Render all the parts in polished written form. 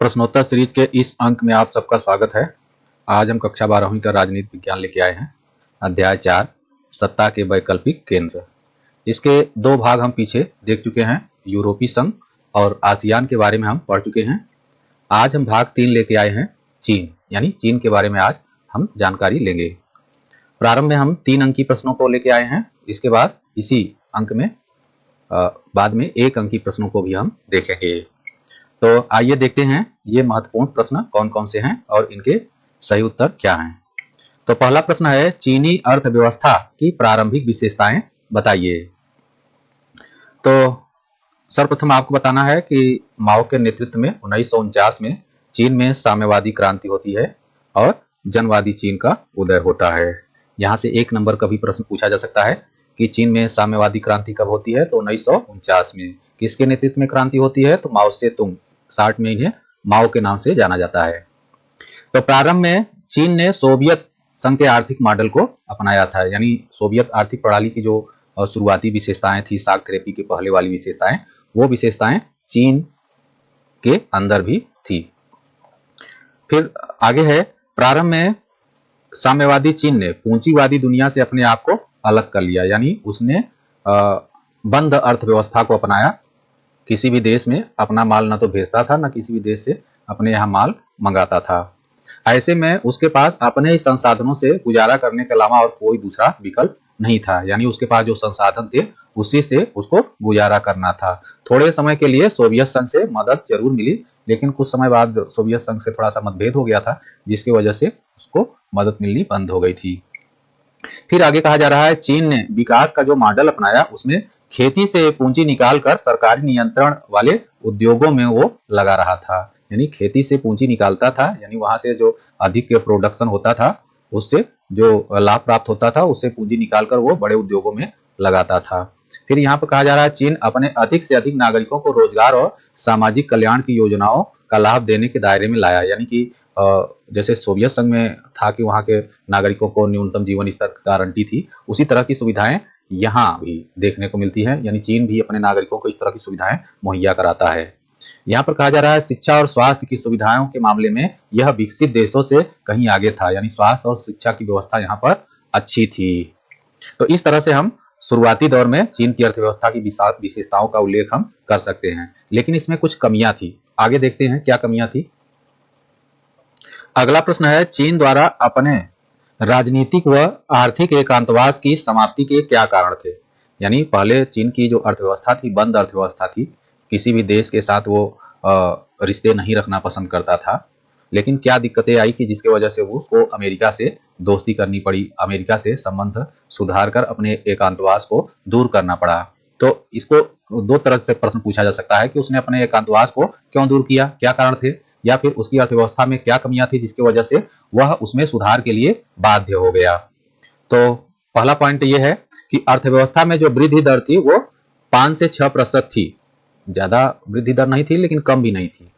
प्रश्नोत्तर सीरीज के इस अंक में आप सबका स्वागत है। आज हम कक्षा 12वीं का राजनीति विज्ञान लेके आए हैं। अध्याय 4 सत्ता के वैकल्पिक केंद्र। इसके दो भाग हम पीछे देख चुके हैं। यूरोपीय संघ और आसियान के बारे में हम पढ़ चुके हैं। आज हम भाग 3 लेके आए हैं, चीन, यानी चीन के बारे में आज हम जानकारी लेंगे। प्रारंभ में हम 3 अंकी प्रश्नों को लेके आए हैं। इसके बाद इसी अंक में बाद में 1 अंकी प्रश्नों को भी हम देखेंगे। तो आइए देखते हैं ये महत्वपूर्ण प्रश्न कौन कौन से हैं और इनके सही उत्तर क्या हैं। तो पहला प्रश्न है, चीनी अर्थव्यवस्था की प्रारंभिक विशेषताएं बताइए। तो सर्वप्रथम आपको बताना है कि माओ के नेतृत्व में 1949 में चीन में साम्यवादी क्रांति होती है और जनवादी चीन का उदय होता है। यहाँ से 1 नंबर का भी प्रश्न पूछा जा सकता है कि चीन में साम्यवादी क्रांति कब होती है, तो 1949 में। किसके नेतृत्व में क्रांति होती है, तो माओ से तुंग, 60 में इन्हें माओ के नाम से जाना जाता है। तो प्रारंभ में चीन ने सोवियत संघ के आर्थिक मॉडल को अपनाया था, यानी सोवियत आर्थिक प्रणाली की जो शुरुआती विशेषताएं थी, शाक थेरेपी के पहले वाली विशेषताएं, वो विशेषताएं चीन के अंदर भी थी। फिर आगे है, प्रारंभ में साम्यवादी चीन ने पूंजीवादी दुनिया से अपने आप को अलग कर लिया, यानी उसने बंद अर्थव्यवस्था को अपनाया। किसी भी देश में अपना माल न तो भेजता था, न किसी भी देश से अपने यहाँ माल मंगाता था। ऐसे में उसके पास अपने ही संसाधनों से गुजारा करने के अलावा और कोई दूसरा विकल्प नहीं था, यानी उसके पास जो संसाधन थे उसी से उसको गुजारा करना था। थोड़े समय के लिए सोवियत संघ से मदद जरूर मिली, लेकिन कुछ समय बाद सोवियत संघ से थोड़ा सा मतभेद हो गया था, जिसकी वजह से उसको मदद मिलनी बंद हो गई थी। फिर आगे कहा जा रहा है, चीन ने विकास का जो मॉडल अपनाया उसमें खेती से पूंजी निकालकर सरकारी नियंत्रण वाले उद्योगों में वो लगा रहा था, यानी खेती से पूंजी निकालता था, यानी वहां से जो अधिक प्रोडक्शन होता था उससे जो लाभ प्राप्त होता था उससे पूंजी निकालकर वो बड़े उद्योगों में लगाता था। फिर यहाँ पर कहा जा रहा है, चीन अपने अधिक से अधिक नागरिकों को रोजगार और सामाजिक कल्याण की योजनाओं का लाभ देने के दायरे में लाया, यानी कि जैसे सोवियत संघ में था कि वहां के नागरिकों को न्यूनतम जीवन स्तर की गारंटी थी, उसी तरह की सुविधाएं यहाँ भी देखने को मिलती है, यानी चीन भी अपने नागरिकों को इस तरह की सुविधाएं मुहैया कराता है। यहाँ पर कहा जा रहा है, शिक्षा और स्वास्थ्य की सुविधाओं के मामले में यह विकसित देशों से कहीं आगे था, यानी स्वास्थ्य और शिक्षा की व्यवस्था यहाँ पर अच्छी थी। तो इस तरह से हम शुरुआती दौर में चीन की अर्थव्यवस्था की विशेषताओं का उल्लेख हम कर सकते हैं, लेकिन इसमें कुछ कमियां थी। आगे देखते हैं क्या कमियां थी। अगला प्रश्न है, चीन द्वारा अपने राजनीतिक व आर्थिक एकांतवास की समाप्ति के क्या कारण थे। यानी पहले चीन की जो अर्थव्यवस्था थी, बंद अर्थव्यवस्था थी, किसी भी देश के साथ वो रिश्ते नहीं रखना पसंद करता था, लेकिन क्या दिक्कतें आई कि जिसकी वजह से वो उसको अमेरिका से दोस्ती करनी पड़ी, अमेरिका से संबंध सुधार कर अपने एकांतवास को दूर करना पड़ा। तो इसको 2 तरह से प्रश्न पूछा जा सकता है कि उसने अपने एकांतवास को क्यों दूर किया, क्या कारण थे, या फिर उसकी अर्थव्यवस्था में क्या कमियां थी जिसकी वजह से वह उसमें सुधार के लिए बाध्य हो गया। तो पहला पॉइंट यह है कि अर्थव्यवस्था में जो वृद्धि दर थी वो 5 से 6% थी, ज्यादा वृद्धि दर नहीं थी लेकिन कम भी नहीं थी।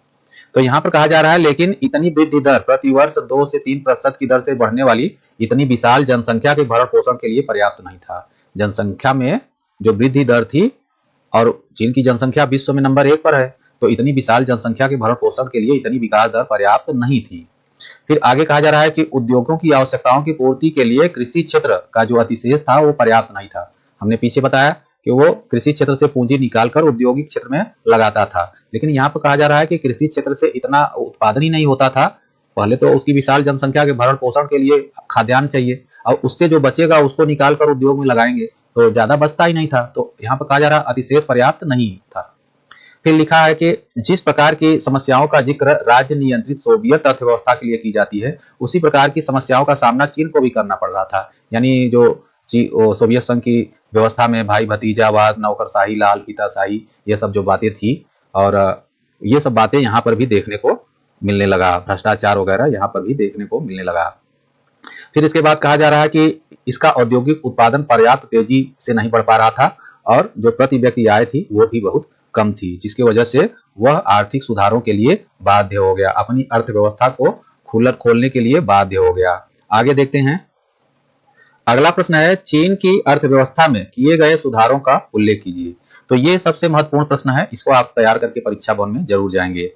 तो यहां पर कहा जा रहा है, लेकिन इतनी वृद्धि दर प्रतिवर्ष 2 से 3% की दर से बढ़ने वाली इतनी विशाल जनसंख्या के भरण पोषण के लिए पर्याप्त नहीं था। जनसंख्या में जो वृद्धि दर थी, और चीन की जनसंख्या विश्व में नंबर 1 पर है, तो इतनी विशाल जनसंख्या के भरण पोषण के लिए इतनी विकास दर पर्याप्त नहीं थी। फिर आगे कहा जा रहा है कि उद्योगों की आवश्यकताओं की पूर्ति के लिए कृषि क्षेत्र का जो अतिशेष था वो पर्याप्त नहीं था। हमने पीछे बताया कि वो कृषि क्षेत्र से पूंजी निकालकर औद्योगिक क्षेत्र में लगाता था, लेकिन यहाँ पर कहा जा रहा है कि कृषि क्षेत्र से इतना उत्पादन ही नहीं होता था। पहले तो उसकी विशाल जनसंख्या के भरण पोषण के लिए खाद्यान्न चाहिए, और उससे जो बचेगा उसको निकालकर उद्योग में लगाएंगे तो ज्यादा बचता ही नहीं था। तो यहाँ पर कहा जा रहा है अतिशेष पर्याप्त नहीं था। फिर लिखा है कि जिस प्रकार की समस्याओं का जिक्र राज्य नियंत्रित सोवियत अर्थव्यवस्था के लिए की जाती है, उसी प्रकार की समस्याओं का सामना चीन को भी करना पड़ रहा था। यानी जो सोवियत संघ की व्यवस्था में भाई भतीजावाद, नौकरशाही, लाल फीताशाही, ये सब जो बातें थी, और ये सब बातें यहाँ पर भी देखने को मिलने लगा, भ्रष्टाचार वगैरह यहाँ पर भी देखने को मिलने लगा। फिर इसके बाद कहा जा रहा है कि इसका औद्योगिक उत्पादन पर्याप्त तेजी से नहीं बढ़ पा रहा था, और जो प्रति व्यक्ति आय थी वो भी बहुत कम थी, जिसकी वजह से वह आर्थिक सुधारों के लिए बाध्य हो गया, अपनी अर्थव्यवस्था को खोलने के लिए बाध्य हो गया। आगे देखते हैं। अगला प्रश्न है, चीन की अर्थव्यवस्था में किए गए सुधारों का उल्लेख कीजिए। तो ये सबसे महत्वपूर्ण प्रश्न है, इसको आप तैयार करके परीक्षा भवन में जरूर जाएंगे।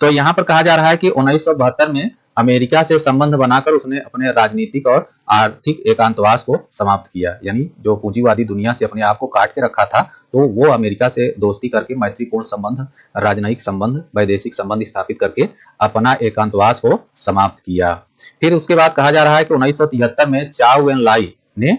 तो यहाँ पर कहा जा रहा है कि 1972 में अमेरिका से संबंध बनाकर उसने अपने राजनीतिक और आर्थिक एकांतवास को समाप्त किया। यानी जो पूंजीवादी दुनिया से अपने आप को काट के रखा था, तो वो अमेरिका से दोस्ती करके मैत्रीपूर्ण संबंध, राजनयिक संबंध, वैदेशिक संबंध स्थापित करके अपना एकांतवास को समाप्त किया। फिर उसके बाद कहा जा रहा है कि 1973 में चाओ एन लाई ने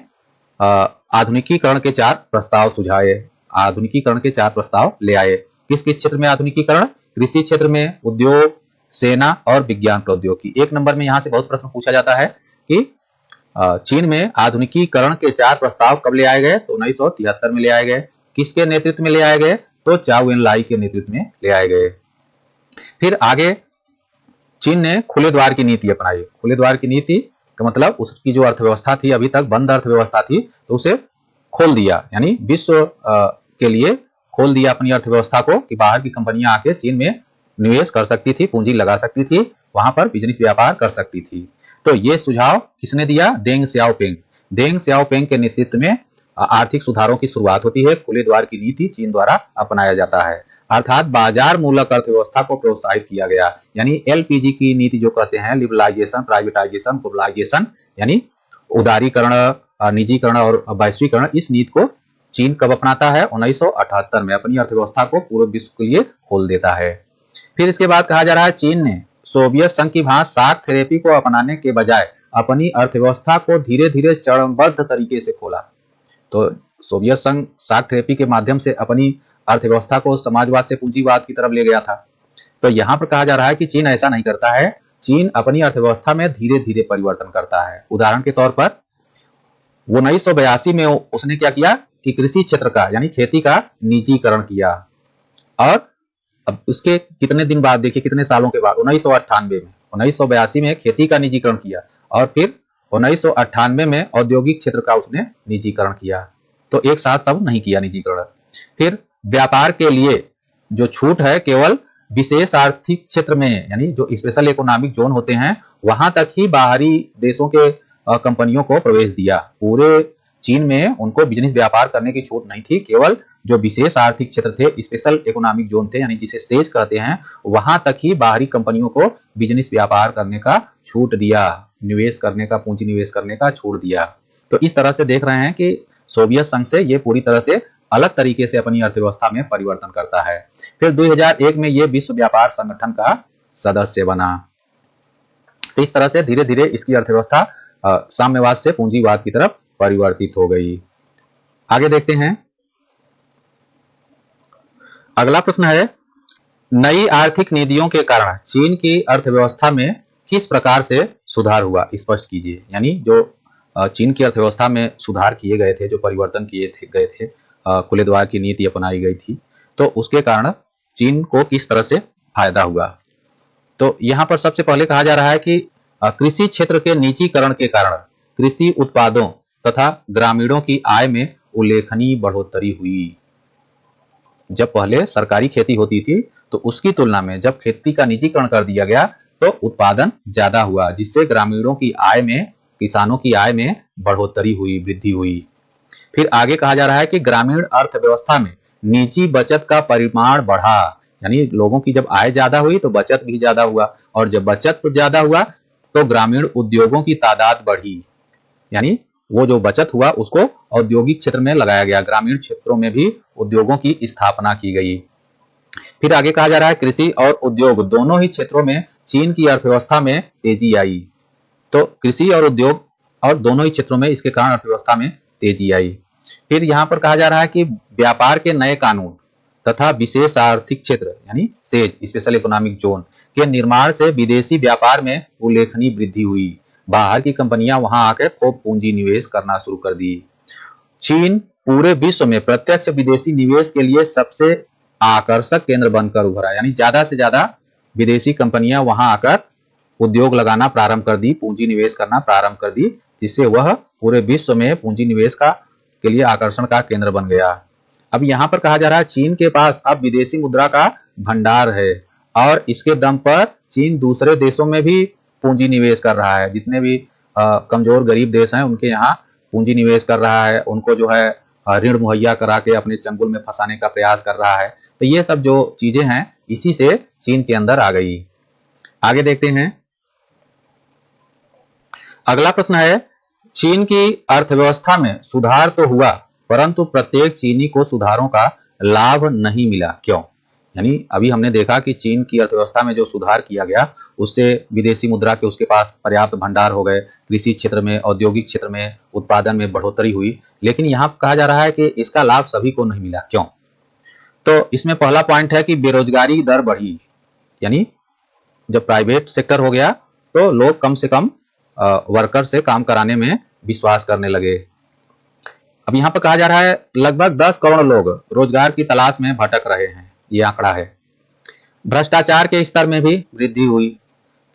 आधुनिकीकरण के 4 प्रस्ताव सुझाए, आधुनिकीकरण के 4 प्रस्ताव ले आए। किस किस क्षेत्र में आधुनिकीकरण? कृषि क्षेत्र में, उद्योग, सेना और विज्ञान प्रौद्योगिकी। एक नंबर में यहां से बहुत प्रश्न पूछा जाता है कि चीन में आधुनिकीकरण के 4 प्रस्ताव कब ले आए गए? तो 1973 में ले आए गए। किसके नेतृत्व में ले आए गए? तो चाओ एन लाई के नेतृत्व में ले आए गए। फिर आगे चीन ने खुले द्वार की नीति अपनाई। खुले द्वार की नीति का मतलब उसकी जो अर्थव्यवस्था थी, अभी तक बंद अर्थव्यवस्था थी, तो उसे खोल दिया, यानी विश्व के लिए खोल दिया अपनी अर्थव्यवस्था को, कि बाहर की कंपनियां आके चीन में निवेश कर सकती थी, पूंजी लगा सकती थी, वहां पर बिजनेस व्यापार कर सकती थी। तो ये सुझाव किसने दिया? देंग सियाओपिंग। देंग सियाओपिंग के नेतृत्व में आर्थिक सुधारों की शुरुआत होती है। खुले द्वार की नीति चीन द्वारा अपनाया जाता है, अर्थात बाजार मूलक अर्थव्यवस्था को प्रोत्साहित किया गया। यानी एलपीजी की नीति जो कहते हैं, लिबरलाइजेशन, प्राइवेटाइजेशन, ग्लोबलाइजेशन, यानी उदारीकरण, निजीकरण और वैश्वीकरण, इस नीति को चीन कब अपनाता है? 1978 में अपनी अर्थव्यवस्था को पूरे विश्व के लिए खोल देता है। फिर इसके बाद कहा जा रहा है चीन ने सोवियत संघ की भांति शाक थेरेपी को अपनाने के बजाय अपनी अर्थव्यवस्था को धीरे धीरे चरणबद्ध तरीके से खोला। तो सोवियत संघ शाक थेरेपी के माध्यम से अपनी अर्थव्यवस्था को समाजवाद से पूंजीवाद की तरफ ले गया था। तो यहाँ पर कहा जा रहा है कि चीन ऐसा नहीं करता है, चीन अपनी अर्थव्यवस्था में धीरे धीरे परिवर्तन करता है। उदाहरण के तौर पर 1982 में उसने क्या किया कि कृषि क्षेत्र का, यानी खेती का निजीकरण किया। और अब उसके कितने दिन बाद, देखिए कितने सालों के बाद, 1998 में, 1982 में खेती का निजीकरण किया और फिर 1998 में औद्योगिक क्षेत्र का उसने निजीकरण किया। तो एक साथ सब नहीं किया निजीकरण। फिर व्यापार के लिए जो छूट है केवल विशेष आर्थिक क्षेत्र में, यानी जो स्पेशल इकोनॉमिक जोन होते हैं, वहां तक ही बाहरी देशों के कंपनियों को प्रवेश दिया। पूरे चीन में उनको बिजनेस व्यापार करने की छूट नहीं थी, केवल जो विशेष आर्थिक क्षेत्र थे, स्पेशल इकोनॉमिक जोन थे, यानी जिसे सेज कहते हैं, वहां तक ही बाहरी कंपनियों को बिजनेस व्यापार करने का छूट दिया, निवेश करने का, पूंजी निवेश करने का छूट दिया। तो इस तरह से देख रहे हैं कि सोवियत संघ से ये पूरी तरह से अलग तरीके से अपनी अर्थव्यवस्था में परिवर्तन करता है। फिर 2001 में ये विश्व व्यापार संगठन का सदस्य बना। तो इस तरह से धीरे धीरे इसकी अर्थव्यवस्था साम्यवाद से पूंजीवाद की तरफ परिवर्तित हो गई। आगे देखते हैं। अगला प्रश्न है, नई आर्थिक नीतियों के कारण चीन की अर्थव्यवस्था में किस प्रकार से सुधार हुआ? स्पष्ट कीजिए। यानी जो चीन की अर्थव्यवस्था में सुधार किए गए थे, जो परिवर्तन गए थे, खुले द्वार की नीति अपनाई गई थी, तो उसके कारण चीन को किस तरह से फायदा हुआ? तो यहाँ पर सबसे पहले कहा जा रहा है कि कृषि क्षेत्र के निजीकरण के कारण कृषि उत्पादों तथा ग्रामीणों की आय में उल्लेखनीय बढ़ोतरी हुई। जब पहले सरकारी खेती होती थी, तो उसकी तुलना में जब खेती का निजीकरण कर दिया गया, तो उत्पादन ज्यादा हुआ, जिससे ग्रामीणों की आय में, किसानों की आय में बढ़ोतरी हुई, वृद्धि हुई। फिर आगे कहा जा रहा है कि ग्रामीण अर्थव्यवस्था में निजी बचत का परिमाण बढ़ा। यानी लोगों की जब आय ज्यादा हुई तो बचत भी ज्यादा हुआ, और जब बचत ज्यादा हुआ तो ग्रामीण उद्योगों की तादाद बढ़ी। यानी वो जो बचत हुआ उसको औद्योगिक क्षेत्र में लगाया गया, ग्रामीण क्षेत्रों में भी उद्योगों की स्थापना की गई। फिर आगे कहा जा रहा है कृषि और उद्योग दोनों ही क्षेत्रों में चीन की अर्थव्यवस्था में तेजी आई। तो कृषि और उद्योग और दोनों ही क्षेत्रों में इसके कारण अर्थव्यवस्था में तेजी आई। फिर यहाँ पर कहा जा रहा है कि व्यापार के नए कानून तथा विशेष आर्थिक क्षेत्र, यानी सेज, स्पेशल इकोनॉमिक जोन के निर्माण से विदेशी व्यापार में उल्लेखनीय वृद्धि हुई। बाहर की कंपनियां वहां आकर खूब पूंजी निवेश करना शुरू कर दी। चीन पूरे विश्व में प्रत्यक्ष विदेशी निवेश के लिए सबसे आकर्षक केंद्र बनकर उभरा। यानी ज्यादा से ज्यादा विदेशी कंपनियां वहां आकर उद्योग लगाना प्रारंभ कर दी, पूंजी निवेश करना प्रारंभ कर दी, जिससे वह पूरे विश्व में पूंजी निवेश के लिए आकर्षण का केंद्र बन गया। अब यहाँ पर कहा जा रहा है चीन के पास अब विदेशी मुद्रा का भंडार है, और इसके दम पर चीन दूसरे देशों में भी पूंजी निवेश कर रहा है। जितने भी कमजोर गरीब देश हैं उनके यहाँ पूंजी निवेश कर रहा है, उनको जो है ऋण मुहैया करा के अपने चंगुल में फंसाने का प्रयास कर रहा है। तो ये सब जो चीजें हैं, इसी से चीन के अंदर आ गई। आगे देखते हैं। अगला प्रश्न है, चीन की अर्थव्यवस्था में सुधार तो हुआ परंतु प्रत्येक चीनी को सुधारों का लाभ नहीं मिला, क्यों? यानी अभी हमने देखा कि चीन की अर्थव्यवस्था में जो सुधार किया गया उससे विदेशी मुद्रा के उसके पास पर्याप्त भंडार हो गए, कृषि क्षेत्र में, औद्योगिक क्षेत्र में उत्पादन में बढ़ोतरी हुई, लेकिन यहाँ कहा जा रहा है कि इसका लाभ सभी को नहीं मिला, क्यों? तो इसमें पहला पॉइंट है कि बेरोजगारी दर बढ़ी, यानी जब प्राइवेट सेक्टर हो गया तो लोग कम से कम वर्कर से काम कराने में विश्वास करने लगे। अब यहाँ पर कहा जा रहा है लगभग 10 करोड़ लोग रोजगार की तलाश में भटक रहे हैं, ये आंकड़ा है। भ्रष्टाचार के स्तर में भी वृद्धि हुई।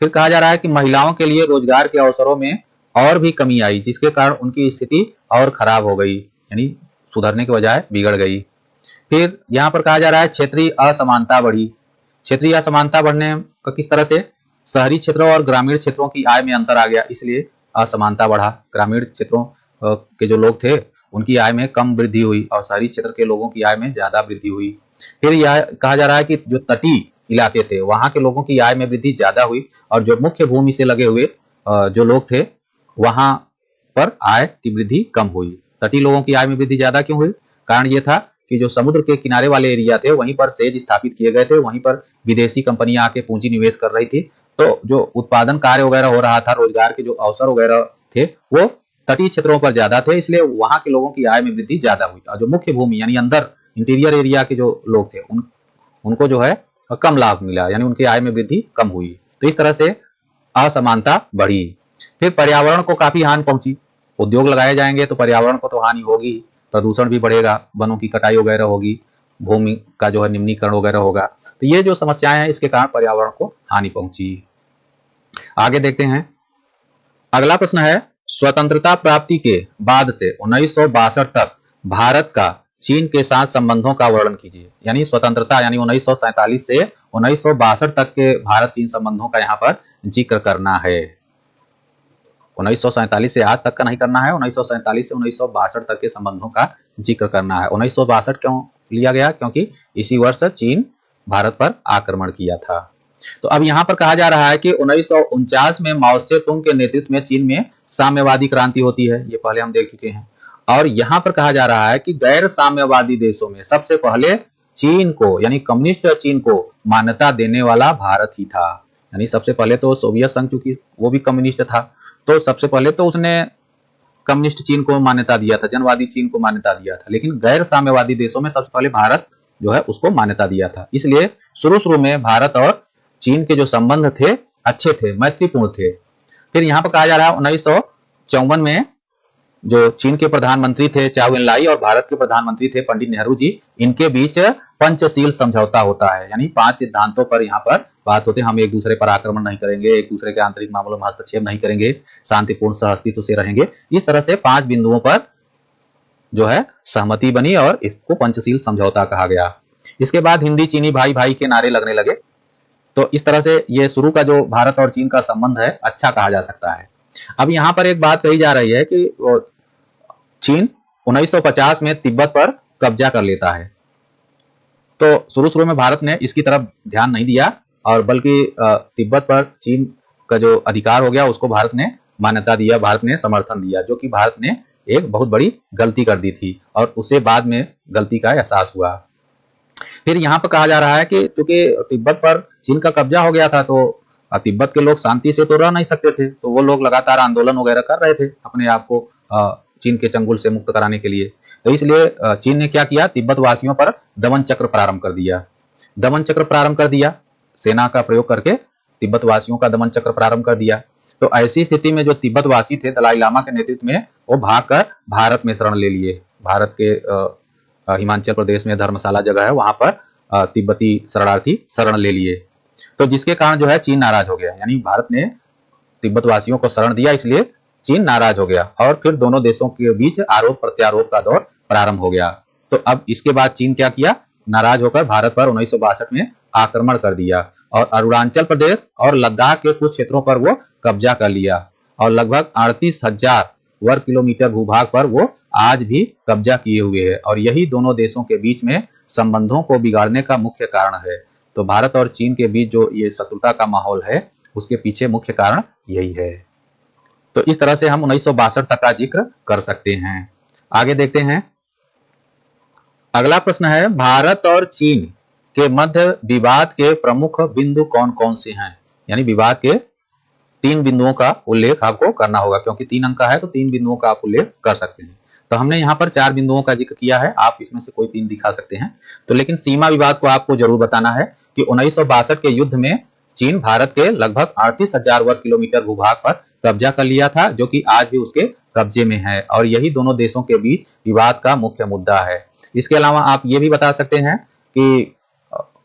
फिर कहा जा रहा है कि महिलाओं के लिए रोजगार के अवसरों में और भी कमी आई, जिसके कारण उनकी स्थिति और खराब हो गई, यानी सुधरने के बजाय बिगड़ गई। फिर यहाँ पर कहा जा रहा है क्षेत्रीय असमानता बढ़ी। क्षेत्रीय असमानता बढ़ने का किस तरह से? शहरी क्षेत्रों और ग्रामीण क्षेत्रों की आय में अंतर आ गया, इसलिए असमानता बढ़ा। ग्रामीण क्षेत्रों के जो लोग थे उनकी आय में कम वृद्धि हुई और शहरी क्षेत्र के लोगों की आय में ज्यादा वृद्धि हुई। फिर यह कहा जा रहा है कि जो तटीय इलाके थे वहां के लोगों की आय में वृद्धि ज्यादा हुई और जो मुख्य भूमि से लगे हुए जो लोग थे वहां पर आय की वृद्धि कम हुई। तटीय लोगों की आय में वृद्धि ज्यादा क्यों हुई? कारण यह था कि जो समुद्र के किनारे वाले एरिया थे वहीं पर सेज स्थापित किए गए थे, वहीं पर विदेशी कंपनियां आके पूंजी निवेश कर रही थी, तो जो उत्पादन कार्य वगैरह हो रहा था, रोजगार के जो अवसर वगैरह थे वो तटीय क्षेत्रों पर ज्यादा थे, इसलिए वहां के लोगों की आय में वृद्धि ज्यादा हुई। और जो मुख्य भूमि यानी अंदर इंटीरियर एरिया के जो लोग थे उनको जो है कम लाभ मिला, यानी उनकी आय में वृद्धि कम हुई। तो इस तरह से असमानता बढ़ी। फिर पर्यावरण को काफी हानि पहुंची। उद्योग लगाए जाएंगे तो पर्यावरण को तो हानि होगी, प्रदूषण भी बढ़ेगा, वनों की कटाई वगैरह होगी, भूमि का जो है निम्नीकरण वगैरह होगा। तो ये जो समस्याएं हैं इसके कारण पर्यावरण को हानि पहुंची। आगे देखते हैं। अगला प्रश्न है, स्वतंत्रता प्राप्ति के बाद से 1962 तक भारत का चीन के साथ संबंधों का वर्णन कीजिए। यानी स्वतंत्रता यानी 1947 से 1962 तक के भारत चीन संबंधों का यहाँ पर जिक्र करना है। 1947 से आज तक का नहीं करना है, 1947 से 1962 तक के संबंधों का जिक्र करना है। 1962 क्यों लिया गया? क्योंकि इसी वर्ष चीन भारत पर आक्रमण किया था। तो अब यहाँ पर कहा जा रहा है कि 1949 में माओ त्से तुंग के नेतृत्व में चीन में साम्यवादी क्रांति होती है, ये पहले हम देख चुके हैं। और यहाँ पर कहा जा रहा है कि गैर साम्यवादी देशों में सबसे पहले चीन को यानी कम्युनिस्ट चीन को मान्यता देने वाला भारत ही था। यानी सबसे पहले तो सोवियत संघ, चूंकि वो भी कम्युनिस्ट था, तो सबसे पहले तो उसने कम्युनिस्ट चीन को मान्यता दिया था, जनवादी चीन को मान्यता दिया था, लेकिन गैर साम्यवादी देशों में सबसे पहले भारत जो है उसको मान्यता दिया था। इसलिए शुरू में भारत और चीन के जो संबंध थे अच्छे थे, मैत्रीपूर्ण थे। फिर यहाँ पर कहा जा रहा है 1954 में जो चीन के प्रधानमंत्री थे चाउ एन लाई और भारत के प्रधानमंत्री थे पंडित नेहरू जी, इनके बीच पंचशील समझौता होता है, यानी 5 सिद्धांतों पर यहाँ पर बात होती है। हम एक दूसरे पर आक्रमण नहीं करेंगे, एक दूसरे के आंतरिक मामलों में हस्तक्षेप नहीं करेंगे, शांतिपूर्ण सहअस्तित्व से रहेंगे। इस तरह से 5 बिंदुओं पर जो है सहमति बनी और इसको पंचशील समझौता कहा गया। इसके बाद हिंदी चीनी भाई भाई के नारे लगने लगे। तो इस तरह से ये शुरू का जो भारत और चीन का संबंध है अच्छा कहा जा सकता है। अब यहाँ पर एक बात कही जा रही है कि चीन 1950 में तिब्बत पर कब्जा कर लेता है। तो शुरू में भारत ने इसकी तरफ ध्यान नहीं दिया और बल्कि तिब्बत पर चीन का जो अधिकार हो गया उसको भारत ने मान्यता दिया, भारत ने समर्थन दिया, जो कि भारत ने एक बहुत बड़ी गलती कर दी थी और उसे बाद में गलती का एहसास हुआ। फिर यहाँ पर कहा जा रहा है कि चूंकि तिब्बत पर चीन का कब्जा हो गया था तो तिब्बत के लोग शांति से तो रह नहीं सकते थे, तो वो लोग लगातार आंदोलन वगैरह कर रहे थे अपने आप को चीन के चंगुल से मुक्त कराने के लिए। तो इसलिए चीन ने क्या किया, तिब्बत वासियों पर दमन चक्र प्रारंभ कर दिया। दमन चक्र प्रारंभ कर दिया, सेना का प्रयोग करके तिब्बत वासियों का दमन चक्र प्रारंभ कर दिया। तो ऐसी स्थिति में जो तिब्बत वासी थे दलाई लामा के नेतृत्व में वो भागकर भारत में शरण ले लिए। भारत के हिमाचल प्रदेश में धर्मशाला जगह है, वहां पर तिब्बती शरणार्थी शरण ले लिए। तो जिसके कारण जो है चीन नाराज हो गया, यानी भारत ने तिब्बत वासियों को शरण दिया इसलिए चीन नाराज हो गया और फिर दोनों देशों के बीच आरोप प्रत्यारोप का दौर प्रारंभ हो गया। तो अब इसके बाद चीन क्या किया, नाराज होकर भारत पर 1962 में आक्रमण कर दिया और अरुणाचल प्रदेश और लद्दाख के कुछ क्षेत्रों पर वो कब्जा कर लिया और लगभग 38,000 वर्ग किलोमीटर भूभाग पर वो आज भी कब्जा किए हुए है और यही दोनों देशों के बीच में संबंधों को बिगाड़ने का मुख्य कारण है। तो भारत और चीन के बीच जो ये शत्रुता का माहौल है उसके पीछे मुख्य कारण यही है। तो इस तरह से हम 1962 तक का जिक्र कर सकते हैं। आगे देखते हैं। अगला प्रश्न है, भारत और चीन के मध्य विवाद के प्रमुख बिंदु कौन कौन से हैं? यानी विवाद के 3 बिंदुओं का उल्लेख आपको करना होगा, क्योंकि 3 अंक का है तो 3 बिंदुओं का आप उल्लेख कर सकते हैं। तो हमने यहाँ पर 4 बिंदुओं का जिक्र किया है, आप इसमें से कोई 3 दिखा सकते हैं। तो लेकिन सीमा विवाद को आपको जरूर बताना है कि 1962 के युद्ध में चीन भारत के लगभग 38,000 वर्ग किलोमीटर भूभाग पर कब्जा कर लिया था, जो कि आज भी उसके कब्जे में है, और यही दोनों देशों के बीच विवाद का मुख्य मुद्दा है। इसके अलावा आप ये भी बता सकते हैं कि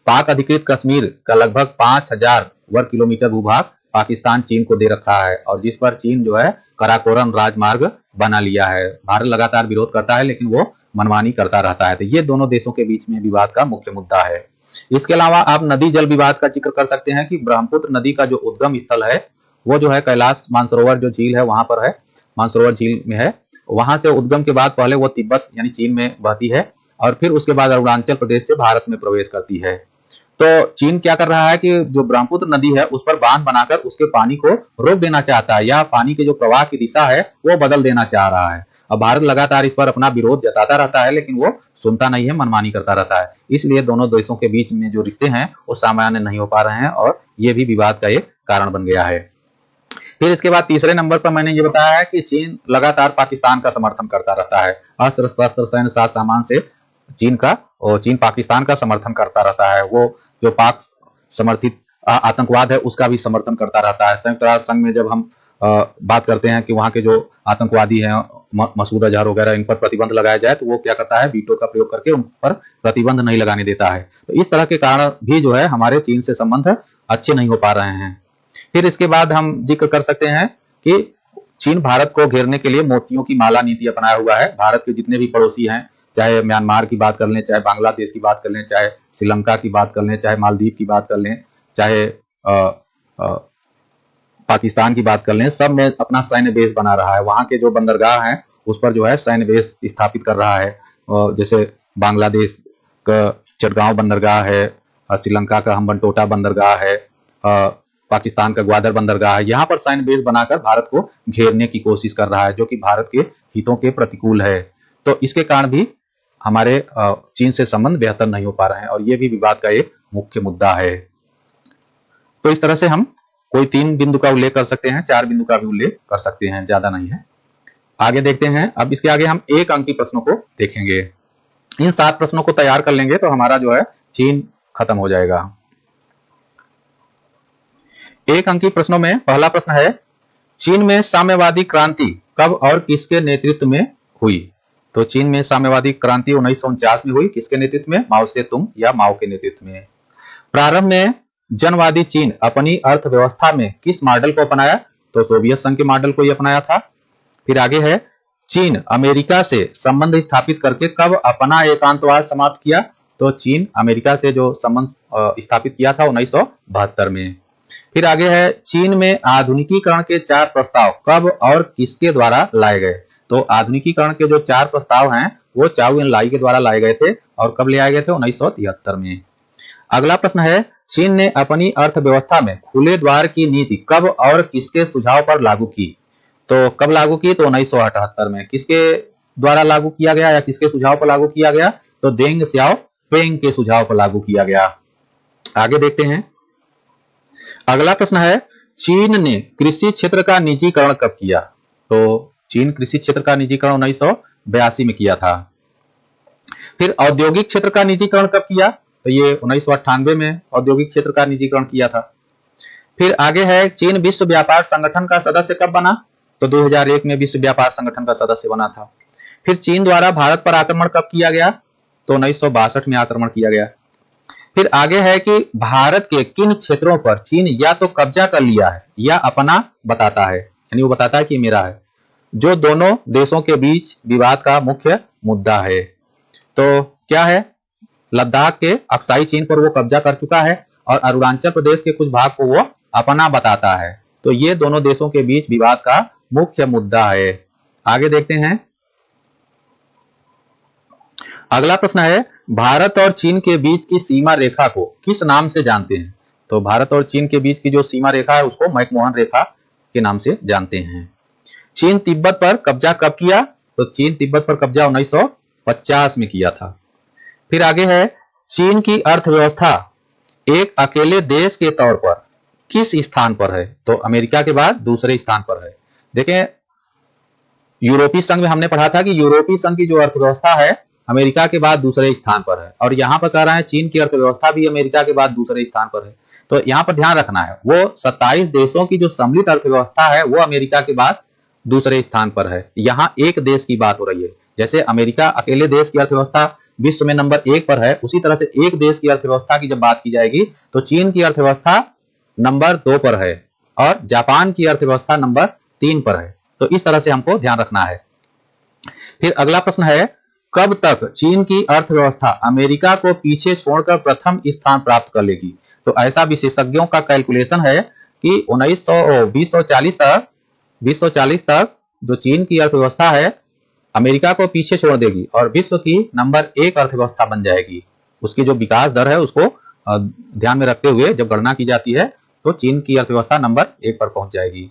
पाक अधिकृत कश्मीर का लगभग 5,000 वर्ग किलोमीटर भूभाग पाकिस्तान चीन को दे रखा है, और जिस पर चीन जो है कराकोरम राजमार्ग बना लिया है। भारत लगातार विरोध करता है लेकिन वो मनमानी करता रहता है। तो ये दोनों देशों के बीच में विवाद का मुख्य मुद्दा है। इसके अलावा आप नदी जल विवाद का जिक्र कर सकते हैं कि ब्रह्मपुत्र नदी का जो उद्गम स्थल है वो जो है कैलाश मानसरोवर जो झील है वहां पर है, मानसरोवर झील में है। वहां से उद्गम के बाद पहले वो तिब्बत यानी चीन में बहती है और फिर उसके बाद अरुणाचल प्रदेश से भारत में प्रवेश करती है। तो चीन क्या कर रहा है कि जो ब्रह्मपुत्र नदी है उस पर बांध बनाकर उसके पानी को रोक देना चाहता है, या पानी के जो प्रवाह की दिशा है वो बदल देना चाह रहा है। अब भारत लगातार इस पर अपना विरोध जताता रहता है लेकिन वो सुनता नहीं है, मनमानी करता रहता है। इसलिए दोनों देशों के बीच में जो रिश्ते हैं वो सामान्य नहीं हो पा रहे हैं, और ये भी विवाद का एक कारण बन गया है। फिर इसके बाद तीसरे नंबर पर मैंने ये बताया है कि चीन लगातार पाकिस्तान का समर्थन करता रहता है। अस्त्र शस्त्र सैन्य साज सामान से चीन पाकिस्तान का समर्थन करता रहता है। वो जो पाक समर्थित आतंकवाद है उसका भी समर्थन करता रहता है। संयुक्त राष्ट्र संघ में जब हम बात करते हैं कि वहां के जो आतंकवादी हैं मसूद अजहर वगैरह, इन पर प्रतिबंध लगाया जाए, तो वो क्या करता है, वीटो का प्रयोग करके उन पर प्रतिबंध नहीं लगाने देता है। तो इस तरह के कारण भी जो है हमारे चीन से संबंध अच्छे नहीं हो पा रहे हैं। फिर इसके बाद हम जिक्र कर सकते हैं कि चीन भारत को घेरने के लिए मोतियों की माला नीति अपनाया हुआ है। भारत के जितने भी पड़ोसी हैं, चाहे म्यांमार की बात कर लें, चाहे बांग्लादेश की बात कर लें, चाहे श्रीलंका की बात कर लें, चाहे मालदीव की बात कर लें, चाहे पाकिस्तान की बात कर लें, सब में अपना सैन्य बेस बना रहा है। वहां के जो बंदरगाह हैं उस पर जो है सैन्य बेस स्थापित कर रहा है। जैसे बांग्लादेश का चटगांव बंदरगाह है, श्रीलंका का हम्बनटोटा बंदरगाह है, पाकिस्तान का ग्वादर बंदरगाह है। यहाँ पर सैन्य बेस बनाकर भारत को घेरने की कोशिश कर रहा है, जो कि भारत के हितों के प्रतिकूल है। तो इसके कारण भी हमारे चीन से संबंध बेहतर नहीं हो पा रहे हैं, और ये भी विवाद का एक मुख्य मुद्दा है। तो इस तरह से हम कोई 3 बिंदु का उल्लेख कर सकते हैं, 4 बिंदु का भी उल्लेख कर सकते हैं, ज्यादा नहीं है। आगे देखते हैं। अब इसके आगे हम 1 अंक की प्रश्नों को देखेंगे। इन 7 प्रश्नों को तैयार कर लेंगे तो हमारा जो है चीन खत्म हो जाएगा। 1 अंक की प्रश्नों में पहला प्रश्न है, चीन में साम्यवादी क्रांति कब और किसके नेतृत्व में हुई? तो चीन में साम्यवादी क्रांति 1949 में हुई। किसके नेतृत्व में? माओ सेतुंग या माओ के नेतृत्व में। प्रारंभ में जनवादी चीन अपनी अर्थव्यवस्था में किस मॉडल को अपनाया? तो सोवियत संघ के मॉडल को ही अपनाया था। फिर आगे है, चीन अमेरिका से संबंध स्थापित करके कब अपना एकांतवाद समाप्त किया? तो चीन अमेरिका से जो संबंध स्थापित किया था 1972 में। फिर आगे है, चीन में आधुनिकीकरण के 4 प्रस्ताव कब और किसके द्वारा लाए गए? तो आधुनिकीकरण के जो 4 प्रस्ताव हैं वो चाउ एन लाई के द्वारा लाए गए थे, और कब ले आए गए थे? 1973 में। अगला प्रश्न है, चीन ने अपनी अर्थव्यवस्था में खुले द्वार की नीति कब और किसके सुझाव पर लागू की? तो कब लागू की? तो 1978 में। किसके द्वारा लागू किया गया या किसके सुझाव पर लागू किया गया? तो देंग सियाओपेंग के सुझाव पर लागू किया गया। आगे देखते हैं। अगला प्रश्न है, चीन ने कृषि क्षेत्र का निजीकरण कब किया? तो चीन कृषि क्षेत्र का निजीकरण 1982 में किया था। फिर औद्योगिक क्षेत्र का निजीकरण कब किया? तो ये 1998 में औद्योगिक क्षेत्र का निजीकरण किया था। फिर आगे है, चीन विश्व व्यापार संगठन का सदस्य कब बना? तो 2001 में विश्व व्यापार संगठन का सदस्य बना था। फिर चीन द्वारा भारत पर आक्रमण कब किया गया? तो 1962 में आक्रमण किया गया। फिर आगे है कि भारत के किन क्षेत्रों पर चीन या तो कब्जा कर लिया है या अपना बताता है, यानी वो बताता है कि मेरा है, जो दोनों देशों के बीच विवाद का मुख्य मुद्दा है। तो क्या है? लद्दाख के अक्साई चीन पर वो कब्जा कर चुका है, और अरुणाचल प्रदेश के कुछ भाग को वो अपना बताता है। तो ये दोनों देशों के बीच विवाद का मुख्य मुद्दा है। आगे देखते हैं। अगला प्रश्न है, भारत और चीन के बीच की सीमा रेखा को किस नाम से जानते हैं? तो भारत और चीन के बीच की जो सीमा रेखा है उसको मैकमोहन रेखा के नाम से जानते हैं। चीन तिब्बत पर कब्जा कब किया? तो चीन तिब्बत पर कब्जा 1950 में किया था। फिर आगे है, चीन की अर्थव्यवस्था एक अकेले देश के तौर पर किस स्थान पर है? तो अमेरिका के बाद दूसरे स्थान पर है। देखें, यूरोपीय संघ में हमने पढ़ा था कि यूरोपीय संघ की जो अर्थव्यवस्था है अमेरिका के बाद दूसरे स्थान पर है, और यहाँ पर कह रहा है चीन की अर्थव्यवस्था भी अमेरिका के बाद दूसरे स्थान पर है। तो यहाँ पर ध्यान रखना है, वो 27 देशों की जो सम्मिलित अर्थव्यवस्था है वो अमेरिका के बाद दूसरे स्थान पर है। यहाँ एक देश की बात हो रही है। जैसे अमेरिका अकेले देश की अर्थव्यवस्था विश्व में नंबर 1 पर है, उसी तरह से एक देश की अर्थव्यवस्था की जब बात की जाएगी तो चीन की अर्थव्यवस्था नंबर 2 पर है और जापान की अर्थव्यवस्था नंबर 3 पर है। तो इस तरह से हमको ध्यान रखना है। फिर अगला प्रश्न है, कब तक चीन की अर्थव्यवस्था अमेरिका को पीछे छोड़कर प्रथम स्थान प्राप्त कर लेगी? तो ऐसा विशेषज्ञों का कैलकुलेशन है कि 2040 तक जो चीन की अर्थव्यवस्था है अमेरिका को पीछे छोड़ देगी और विश्व की नंबर 1 अर्थव्यवस्था बन जाएगी। उसकी जो विकास दर है उसको ध्यान में रखते हुए जब गणना की जाती है तो चीन की अर्थव्यवस्था नंबर 1 पर पहुंच जाएगी।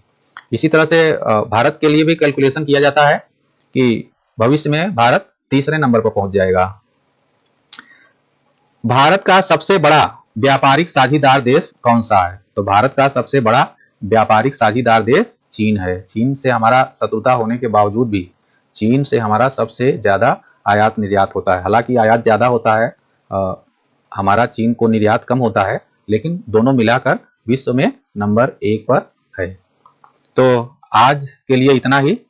इसी तरह से भारत के लिए भी कैलकुलेशन किया जाता है कि भविष्य में भारत तीसरे नंबर पर पहुंच जाएगा। भारत का सबसे बड़ा व्यापारिक साझीदार देश कौन सा है? तो भारत का सबसे बड़ा व्यापारिक साझीदार देश चीन है। चीन से हमारा शत्रुता होने के बावजूद भी चीन से हमारा सबसे ज्यादा आयात निर्यात होता है। हालांकि आयात ज्यादा होता है, हमारा चीन को निर्यात कम होता है, लेकिन दोनों मिलाकर विश्व में नंबर 1 पर है। तो आज के लिए इतना ही।